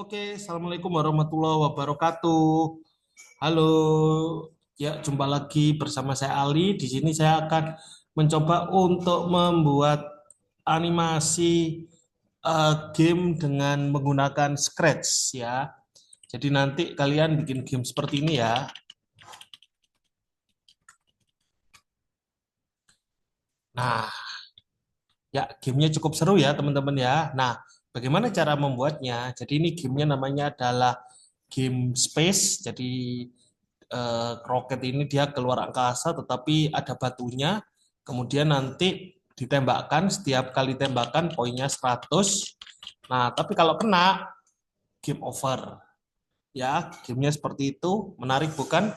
Oke, Assalamualaikum warahmatullahi wabarakatuh. Halo, ya jumpa lagi bersama saya Ali. Di sini saya akan mencoba untuk membuat animasi game dengan menggunakan Scratch ya. Jadi nanti kalian bikin game seperti ini ya. Nah, ya gamenya cukup seru ya teman-teman ya. Nah, bagaimana cara membuatnya? Jadi ini gamenya namanya adalah game space. Jadi roket ini dia keluar angkasa tetapi ada batunya, kemudian nanti ditembakkan, setiap kali tembakan poinnya 100. Nah, tapi kalau kena game over. Ya, gamenya seperti itu. Menarik bukan?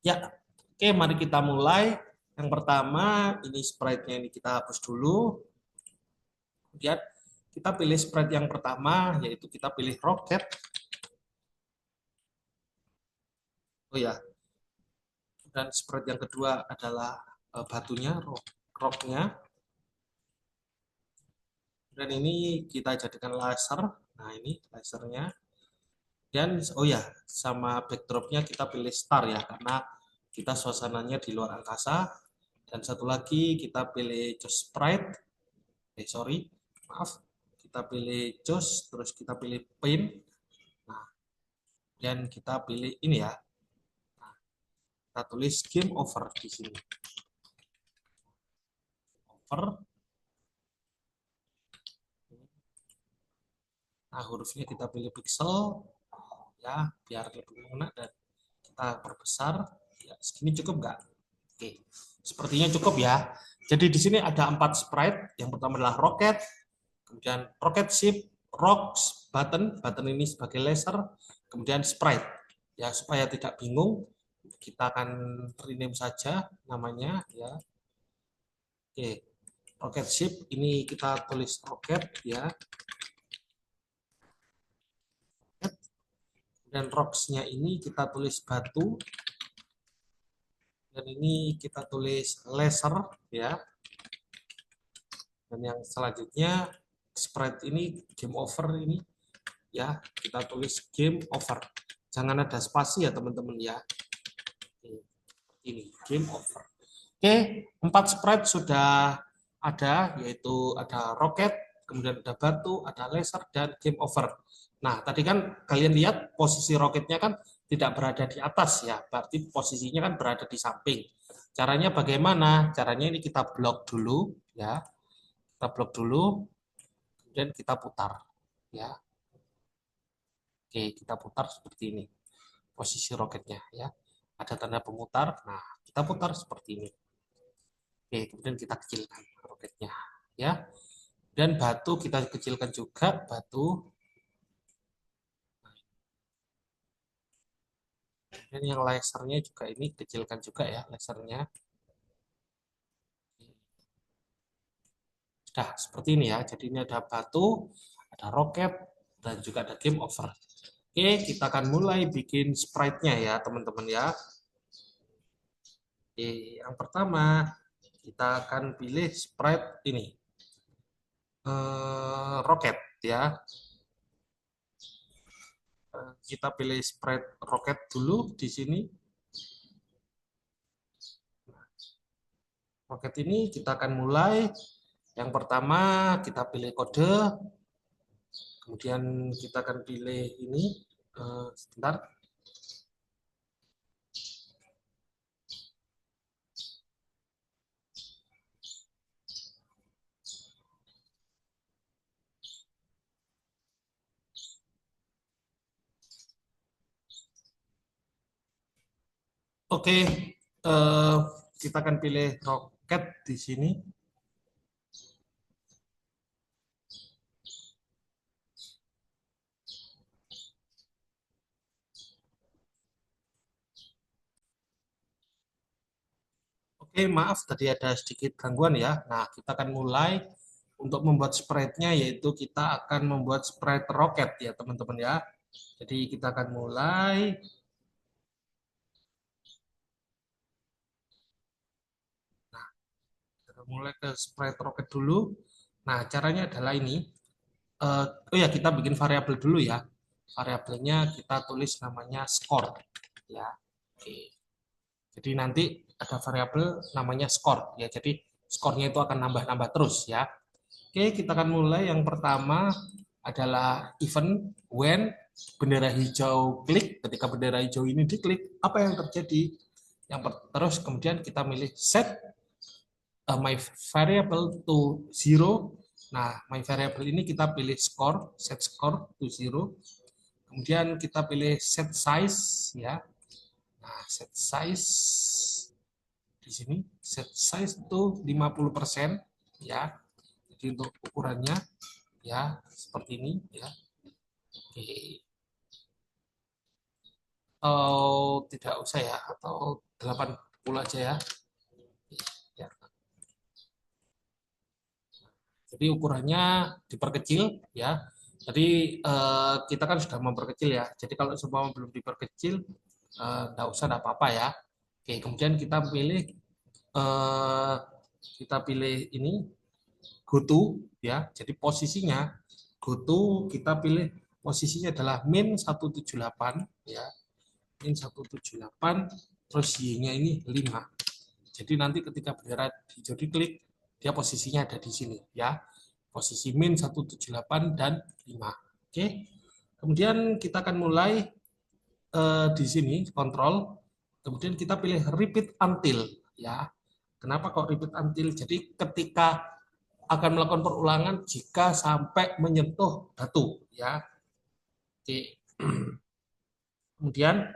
Ya. Oke, mari kita mulai. Yang pertama, ini sprite-nya ini kita hapus dulu. Kemudian kita pilih sprite yang pertama, yaitu kita pilih roket. Oh ya, dan sprite yang kedua adalah batunya, rocknya. Dan ini kita jadikan laser. Nah, ini lasernya. Dan oh ya, sama backdropnya kita pilih star ya, karena kita suasananya di luar angkasa. Dan satu lagi kita pilih Just Sprite. Sorry, maaf. Kita pilih Just, terus kita pilih Paint. Nah, dan kita pilih ini ya. Nah, kita tulis Game Over di sini. Over. Nah, hurufnya kita pilih pixel ya, biar lebih mengena dan kita perbesar. Ya, segini cukup nggak? Oke, sepertinya cukup ya. Jadi di sini ada 4 sprite. Yang pertama adalah rocket, kemudian rocket ship, rocks, button, button ini sebagai laser, kemudian sprite. Ya, supaya tidak bingung, kita akan rename saja namanya ya. Oke, rocket ship ini kita tulis rocket ya. Dan rocks-nya ini kita tulis batu, dan ini kita tulis laser ya. Dan yang selanjutnya sprite ini game over ini ya, kita tulis game over. Jangan ada spasi ya teman-teman ya. Ini game over. Oke, 4 sprite sudah ada, yaitu ada roket, kemudian ada batu, ada laser, dan game over. Nah, tadi kan kalian lihat posisi roketnya kan tidak berada di atas ya, berarti posisinya kan berada di samping. Caranya bagaimana? Caranya ini kita blok dulu ya, kita blok dulu, kemudian kita putar ya. Oke, kita putar seperti ini posisi roketnya ya. Ada tanda pemutar. Nah, kita putar seperti ini. Oke, kemudian kita kecilkan roketnya ya. Dan batu kita kecilkan juga, batu. Dan yang lasernya juga ini kecilkan juga ya, lasernya. Sudah seperti ini ya. Jadi ini ada batu, ada roket, dan juga ada game over. Oke, kita akan mulai bikin sprite-nya ya, teman-teman ya. Oke, yang pertama kita akan pilih sprite ini. Roket ya. Kita pilih sprite roket dulu di sini. Roket ini kita akan mulai. Yang pertama kita pilih kode, kemudian kita akan pilih ini. Sebentar. Oke, eh, kita akan pilih roket di sini. Oke, maaf tadi ada sedikit gangguan ya. Nah, kita akan mulai untuk membuat sprite-nya, yaitu kita akan membuat sprite roket ya teman-teman ya. Jadi kita akan mulai. Kita mulai ke sprite roket dulu. Nah, caranya adalah ini. oh ya, kita bikin variabel dulu ya. Variabelnya kita tulis namanya skor ya. Oke. Jadi nanti ada variabel namanya skor ya. Jadi skornya itu akan nambah-nambah terus ya. Oke, kita akan mulai. Yang pertama adalah event when bendera hijau klik. Ketika bendera hijau ini diklik, apa yang terjadi? Terus kemudian kita milih set my variable to zero. Nah, my variable ini kita pilih score, set score to zero. Kemudian kita pilih set size ya. Nah, set size di sini set size itu 50% ya. Jadi untuk ukurannya ya seperti ini ya. Oke. Atau tidak usah ya, atau 80 aja ya. Ya. Jadi ukurannya diperkecil ya. Jadi kita kan sudah memperkecil ya. Jadi kalau semua belum diperkecil, nggak usah, nggak apa-apa ya. Oke, kemudian eh, kita pilih ini go to ya. Jadi posisinya go to kita pilih posisinya adalah min 178 ya. Min 178 terus y-nya ini 5. Jadi nanti ketika bendera hijau diklik, dia posisinya ada di sini ya. Posisi min 178 dan 5. Oke. Kemudian kita akan mulai di sini kontrol. Kemudian kita pilih repeat until ya. Kenapa kok repeat until? Jadi ketika akan melakukan perulangan jika sampai menyentuh batu ya. Oke. Kemudian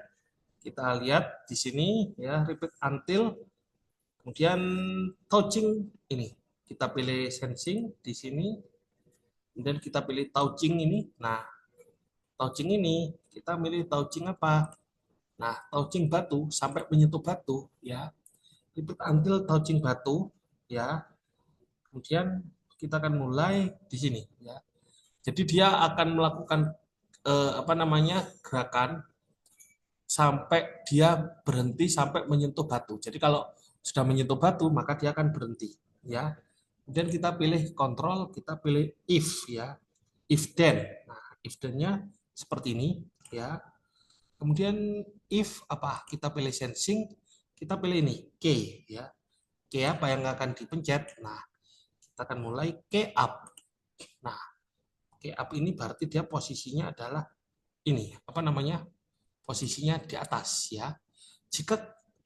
kita lihat di sini ya repeat until. Kemudian touching ini kita pilih sensing di sini. Kemudian kita pilih touching ini. Nah, touching ini kita pilih touching apa? Nah, touching batu sampai menyentuh batu ya. Repeat until touching batu ya. Kemudian kita akan mulai di sini ya. Jadi dia akan melakukan apa namanya gerakan sampai dia berhenti sampai menyentuh batu. Jadi kalau sudah menyentuh batu maka dia akan berhenti ya. Kemudian kita pilih kontrol, kita pilih if ya. If then. Nah, if then-nya seperti ini ya. Kemudian if apa? Kita pilih sensing, kita pilih ini key ya. Key apa yang akan dipencet? Nah, kita akan mulai key up. Nah, key up ini berarti dia posisinya adalah ini, apa namanya? Posisinya di atas ya. Jika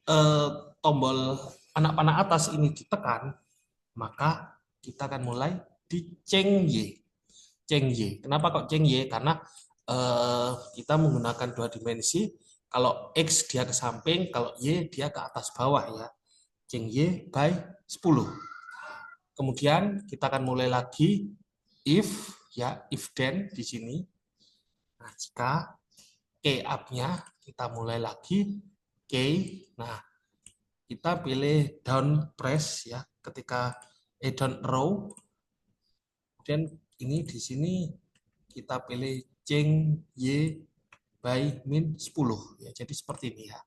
eh, tombol anak panah atas ini ditekan, maka kita akan mulai di Ceng Y. Ceng Y. Kenapa kok Ceng Y? Karena kita menggunakan dua dimensi. Kalau X dia ke samping, kalau Y dia ke atas bawah ya. Ceng Y by 10. Kemudian kita akan mulai lagi if ya, if then di sini. Nah, jika key up-nya kita mulai lagi key. Nah, kita pilih down press ya ketika down row. Kemudian ini di sini kita pilih Ceng Y by min 10 ya. Jadi seperti ini ya.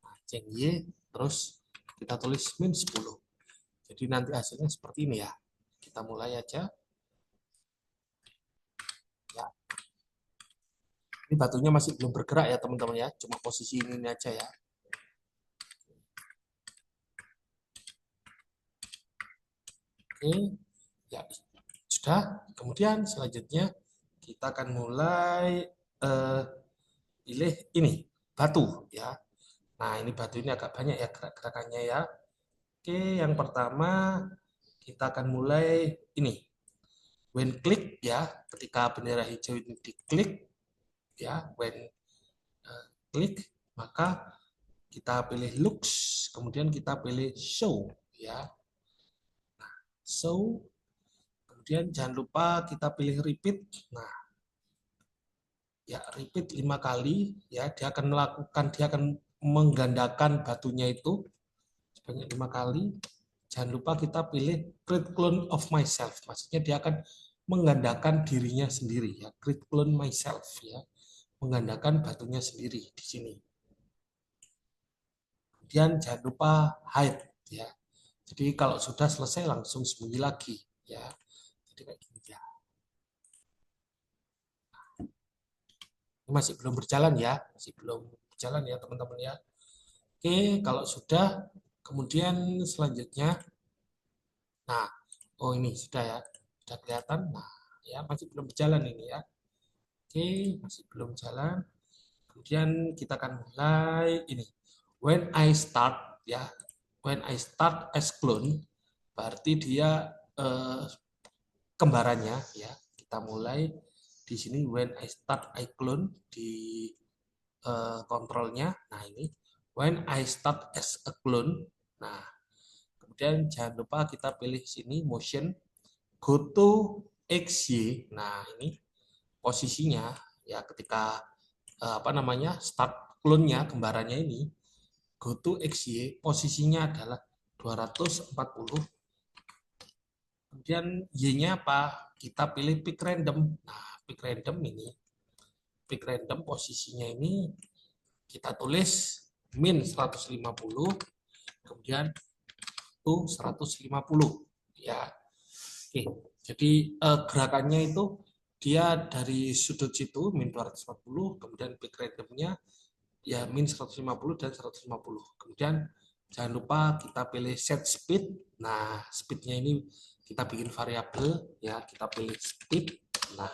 Nah, Ceng Y terus kita tulis min 10. Jadi nanti hasilnya seperti ini ya. Kita mulai aja. Ya. Ini batunya masih belum bergerak ya teman-teman ya. Cuma posisi ini aja ya. Oke. Ya, sudah. Kemudian selanjutnya kita akan mulai pilih ini batu ya. Nah, ini batu ini agak banyak ya gerak-gerakannya ya. Oke, yang pertama kita akan mulai ini. When click ya, ketika bendera hijau ini diklik ya, when klik maka kita pilih looks, kemudian kita pilih show ya. Nah, show, kemudian jangan lupa kita pilih repeat. Nah, ya repeat 5 kali ya, dia akan menggandakan batunya itu sebanyak 5 kali. Jangan lupa kita pilih create clone of myself. Maksudnya dia akan menggandakan dirinya sendiri ya, create clone myself ya. Menggandakan batunya sendiri di sini. Kemudian jangan lupa hide ya. Jadi kalau sudah selesai langsung sembunyi lagi ya. Jadi kayak gini ya. Ini masih belum berjalan ya, masih belum berjalan ya teman-teman ya. Oke, kalau sudah, kemudian selanjutnya, nah, oh ini sudah ya, sudah kelihatan. Nah, ya masih belum berjalan ini ya. Oke, masih belum jalan. Kemudian kita akan mulai ini. When I start ya, when I start as clone, berarti dia kembarannya ya. Kita mulai di sini when I start I clone di kontrolnya. Nah ini when I start as a clone. Nah kemudian jangan lupa kita pilih sini motion go to XY. Nah ini posisinya ya ketika apa namanya start clone-nya kembarannya ini go to XY posisinya adalah 240. Kemudian Y-nya apa? Kita pilih pick random. Nah, pick random ini, pick random posisinya ini kita tulis min 150, kemudian to 150. Ya, oke. Jadi gerakannya itu dia dari sudut situ min 240, kemudian pick randomnya ya min 150 dan 150. Kemudian jangan lupa kita pilih set speed. Nah, speednya ini kita bikin variabel ya, kita pilih speed. Nah,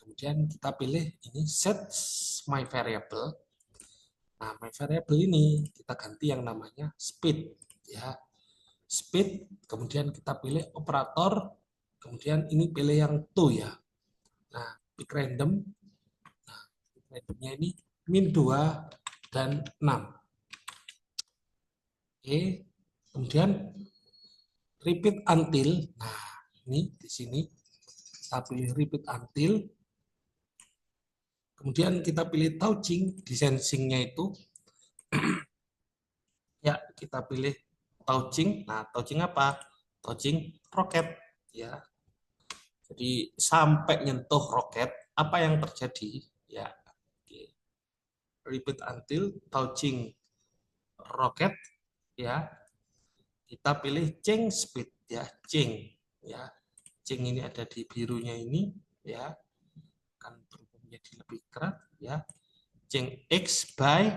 kemudian kita pilih ini set my variable. Nah, my variable ini kita ganti yang namanya speed ya. Speed, kemudian kita pilih operator, kemudian ini pilih yang to ya. Nah, pick random. Nah, pick randomnya ini min 2 dan 6. Oke, kemudian repeat until. Nah, ini di sini kita pilih repeat until. Kemudian kita pilih touching, di sensingnya itu ya kita pilih touching. Nah, touching apa? Touching roket ya. Jadi sampai nyentuh roket, apa yang terjadi? Ya, oke. Repeat until touching roket ya. Kita pilih change speed ya, change ya. Change ini ada di birunya ini ya. Kan berubah menjadi lebih keras ya. Change X by,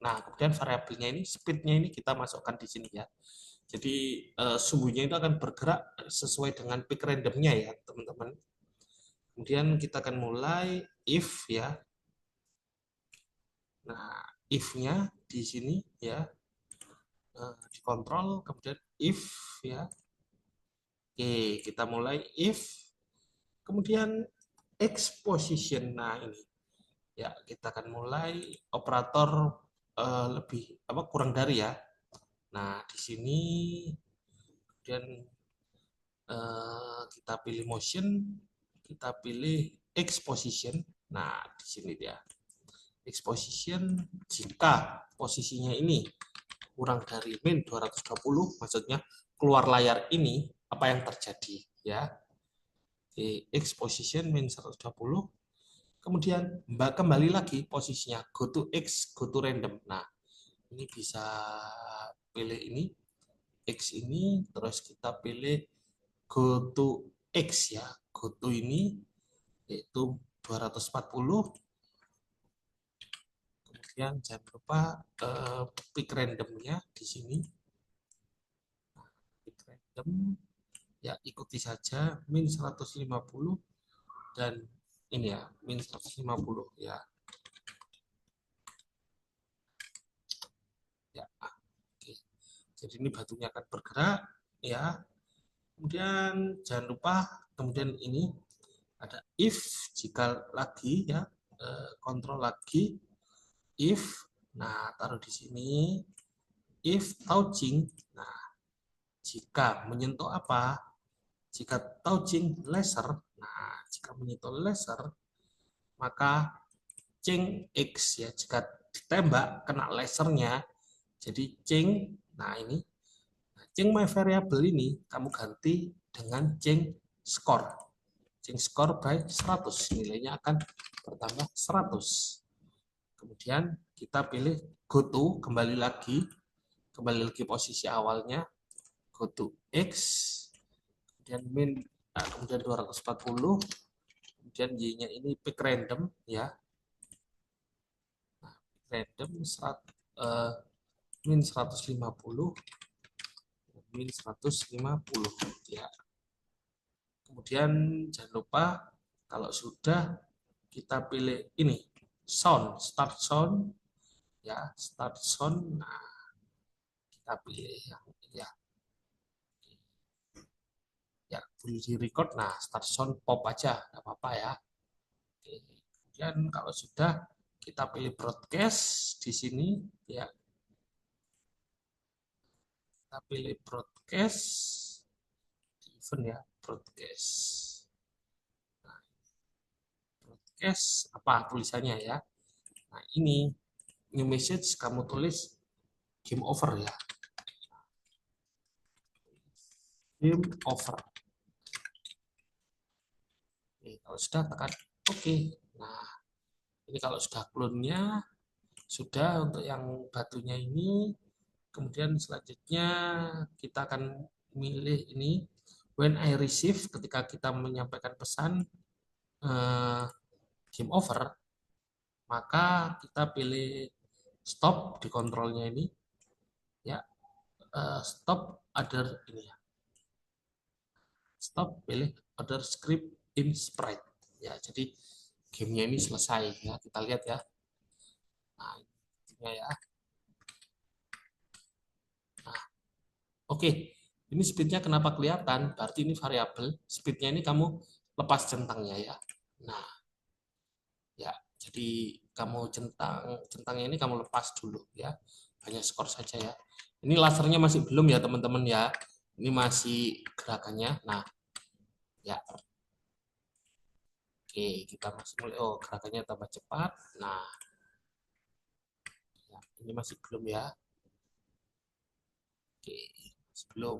nah kemudian variabelnya ini speednya ini kita masukkan di sini ya. Jadi sumbunya itu akan bergerak sesuai dengan pick randomnya ya teman-teman. Kemudian kita akan mulai if ya. Nah if-nya di sini ya dikontrol, kemudian if ya. Oke, kita mulai if, kemudian exposition. Nah ini ya kita akan mulai operator lebih apa kurang dari ya. Nah di sini kemudian kita pilih motion, kita pilih exposition. Nah di sini dia exposition jika posisinya ini kurang dari min 220, maksudnya keluar layar ini, apa yang terjadi ya. Di exposition min 120, kemudian kembali lagi posisinya go to X, go to random. Nah ini bisa pilih ini X ini, terus kita pilih go to X ya, go to ini yaitu 240. Kemudian jangan lupa pick randomnya di sini, pick random ya, ikuti saja min 150 dan ini ya min 150 ya. Ya, oke. Jadi ini batunya akan bergerak ya. Kemudian jangan lupa kemudian ini ada if, jika lagi ya, kontrol lagi if. Nah, taruh di sini if touching. Nah, jika menyentuh apa? Jika touching laser. Nah, jika menyentuh laser, maka ceng X ya, jika ditembak kena lasernya jadi ceng. Nah, ini ceng my variable ini kamu ganti dengan ceng score. Ceng score by 100, nilainya akan bertambah 100. Kemudian kita pilih go to, kembali lagi posisi awalnya, go to X, kemudian min, nah, kemudian 240, kemudian Y-nya ini pick random ya. random eh, min 150 min 150 ya. Kemudian jangan lupa kalau sudah kita pilih ini sound, start sound ya, start sound. Nah, kita pilih yang ini ya. Ya, boleh di record. Nah, start sound pop aja, nggak apa-apa ya. Oke. Kemudian kalau sudah kita pilih broadcast di sini ya, kita pilih broadcast event ya, broadcast. Nah, broadcast apa tulisannya ya? Nah, ini new message kamu tulis game over ya. Game over. Oke, kalau sudah tekan oke. Nah, ini kalau sudah clone-nya sudah untuk yang batunya ini. Kemudian selanjutnya kita akan milih ini when I receive, ketika kita menyampaikan pesan eh, game over, maka kita pilih stop di kontrolnya ini ya, stop other ini ya, stop pilih other script in sprite ya. Jadi gamenya ini selesai ya, kita lihat ya. Nah, ini ya. Nah, oke. Ini speednya kenapa kelihatan? Berarti ini variabel. Speednya ini kamu lepas centangnya ya. Nah, ya. Jadi kamu centangnya ini kamu lepas dulu ya. Hanya skor saja ya. Ini lasernya masih belum ya teman-teman ya. Ini masih gerakannya. Nah, ya. Oke, kita masih mulai. Oh, gerakannya tambah cepat. Nah, ya, ini masih belum ya. Oke, masih belum.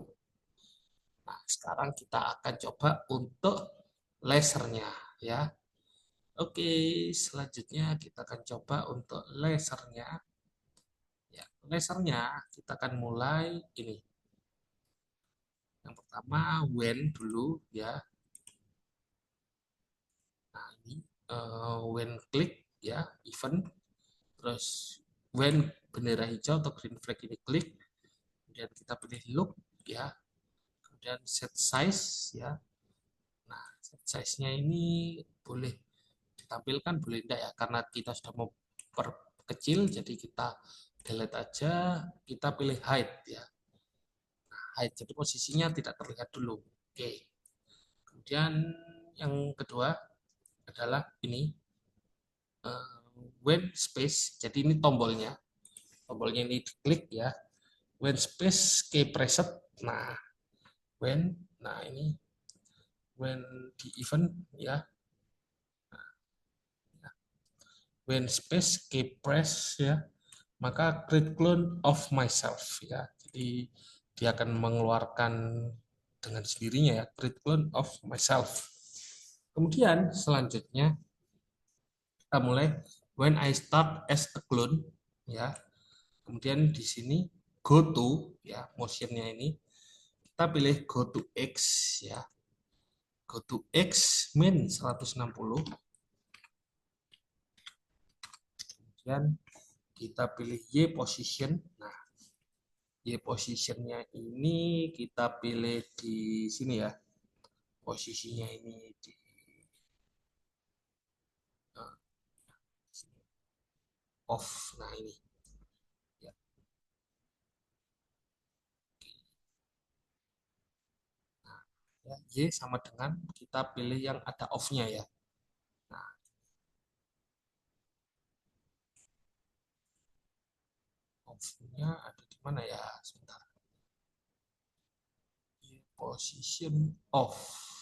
Nah, sekarang kita akan coba untuk lasernya ya. Oke, selanjutnya kita akan coba untuk lasernya. Ya, lasernya kita akan mulai ini. Yang pertama when dulu ya. Nah, ini when klik ya, event. Terus when bendera hijau atau green flag ini klik. Kemudian kita pilih look ya. Kemudian set size ya. Nah, set size-nya ini boleh ditampilkan, boleh tidak ya, karena kita sudah mau perkecil, jadi kita delete aja, kita pilih hide ya. Nah, hide jadi posisinya tidak terlihat dulu. Oke. Kemudian yang kedua adalah ini when space. Jadi ini tombolnya. Tombolnya ini diklik ya. When space key preset. Nah, when nah ini when di event ya. When space key press ya, maka create clone of myself ya. Jadi dia akan mengeluarkan dengan sendirinya ya, create clone of myself. Kemudian selanjutnya kita mulai when I start as a clone ya. Kemudian di sini go to ya, motionnya ini kita pilih go to X ya. Go to X min 160. Kemudian kita pilih Y position. Nah, Y positionnya ini kita pilih di sini ya. Posisinya ini di uh, off. Nah, ini ya. Nah, ya, Y sama dengan kita pilih yang ada off-nya ya. Nah, off-nya ada di mana ya? Sebentar. Y position off.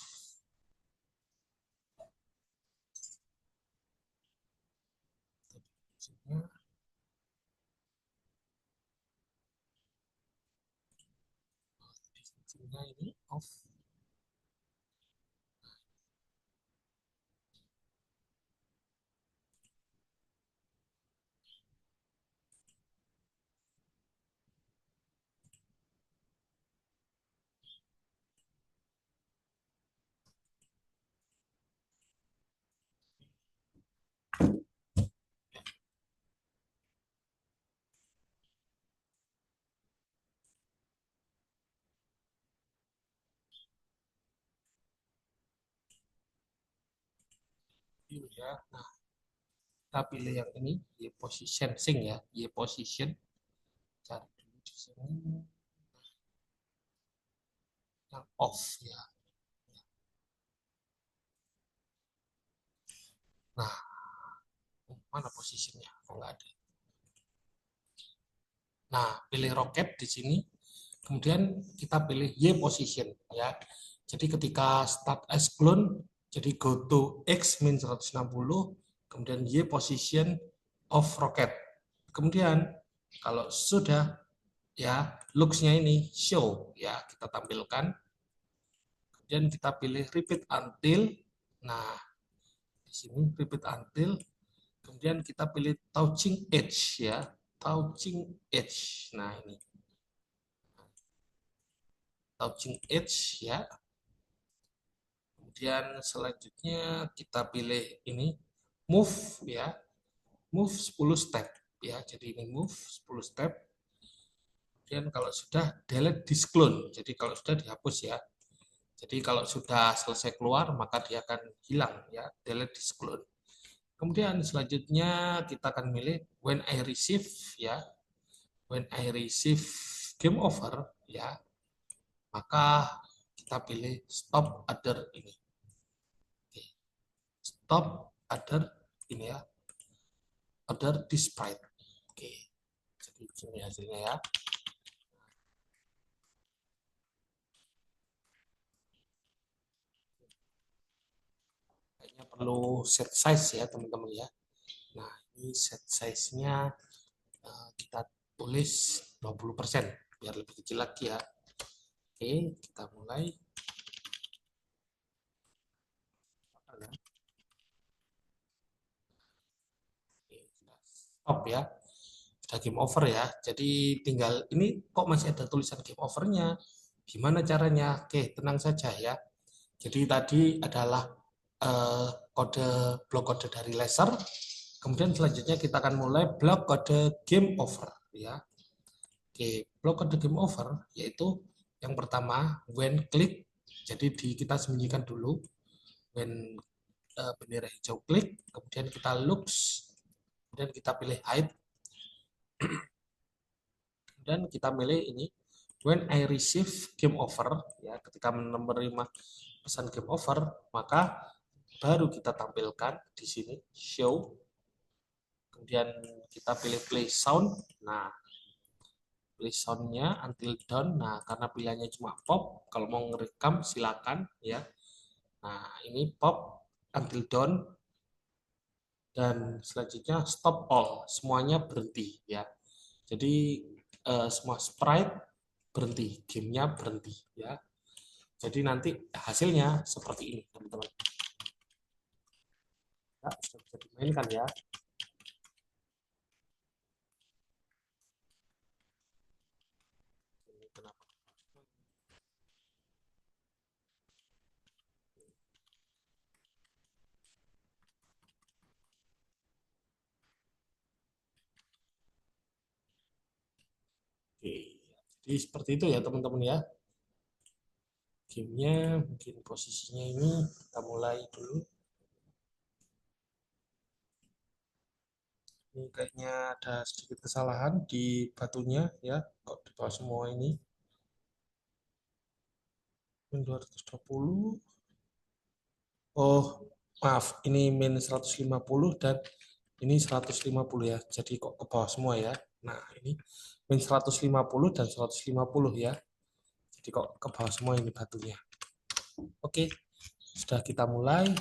Fungsinya ini off. ya. Nah, kita pilih yang ini, Y position sing ya, Y position. Cari dulu di sini yang off ya. Nah, mana posisinya? Oh, nggak ada. Nah, pilih roket di sini. Kemudian kita pilih Y position ya. Jadi ketika start as clone, jadi go to X min 160, kemudian Y position of rocket. Kemudian kalau sudah ya looks-nya ini show ya, kita tampilkan. Kemudian kita pilih repeat until. Nah, di sini repeat until. Kemudian kita pilih touching edge ya, touching edge. Nah, ini touching edge ya. Kemudian selanjutnya kita pilih ini move ya, move 10 step ya. Jadi ini move 10 step. Kemudian kalau sudah delete this clone. Jadi kalau sudah dihapus ya. Jadi kalau sudah selesai keluar maka dia akan hilang ya, delete this clone. Kemudian selanjutnya kita akan milih when I receive ya. When I receive game over ya, maka kita pilih stop other ini. Oke. Stop other ini ya, other display. Oke, jadi ini hasilnya ya. Kayaknya perlu set size ya teman-teman ya. Nah, ini set size-nya kita tulis 20% biar lebih kecil lagi ya. Oke, kita mulai. Oke, stop ya. Sudah game over ya. Jadi tinggal ini kok masih ada tulisan game overnya. Gimana caranya? Oke, tenang saja ya. Jadi tadi adalah kode blok kode dari laser. Kemudian selanjutnya kita akan mulai blok kode game over ya. Oke, blok kode game over yaitu yang pertama when click. Jadi kita sembunyikan dulu when bendera hijau klik, kemudian kita looks, kemudian kita pilih hide. Dan kita pilih ini when I receive game over ya, ketika menerima pesan game over maka baru kita tampilkan di sini show, kemudian kita pilih play sound. Nah, play soundnya until done. Nah, karena pilihannya cuma pop, kalau mau ngerekam silakan ya. Nah, ini pop until done, dan selanjutnya stop all, semuanya berhenti ya. Jadi semua sprite berhenti, gamenya berhenti ya. Jadi nanti hasilnya seperti ini teman-teman. Ya, sudah bisa dimainkan ya. Kenapa? Oke, jadi seperti itu ya teman-teman ya. Gamenya mungkin posisinya ini kita mulai dulu. Ini kayaknya ada sedikit kesalahan di batunya ya, kok di bawah semua ini. Min 220. Oh, maaf, ini min 150 dan ini 150 ya. Jadi kok ke bawah semua ya. Nah, ini min 150 dan 150 ya. Jadi kok ke bawah semua ini batunya. Oke, sudah kita mulai.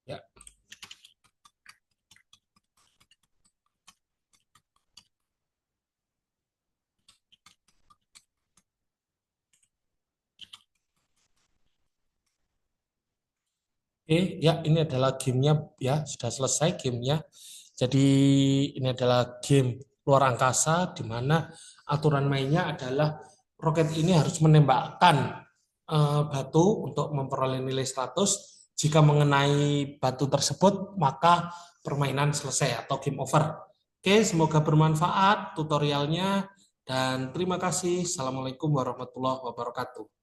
Ya. Oke, ya ini adalah gamenya ya, sudah selesai gamenya. Jadi ini adalah game luar angkasa di mana aturan mainnya adalah roket ini harus menembakkan batu untuk memperoleh nilai 100. Jika mengenai batu tersebut, maka permainan selesai atau game over. Oke, semoga bermanfaat tutorialnya dan terima kasih. Assalamualaikum warahmatullahi wabarakatuh.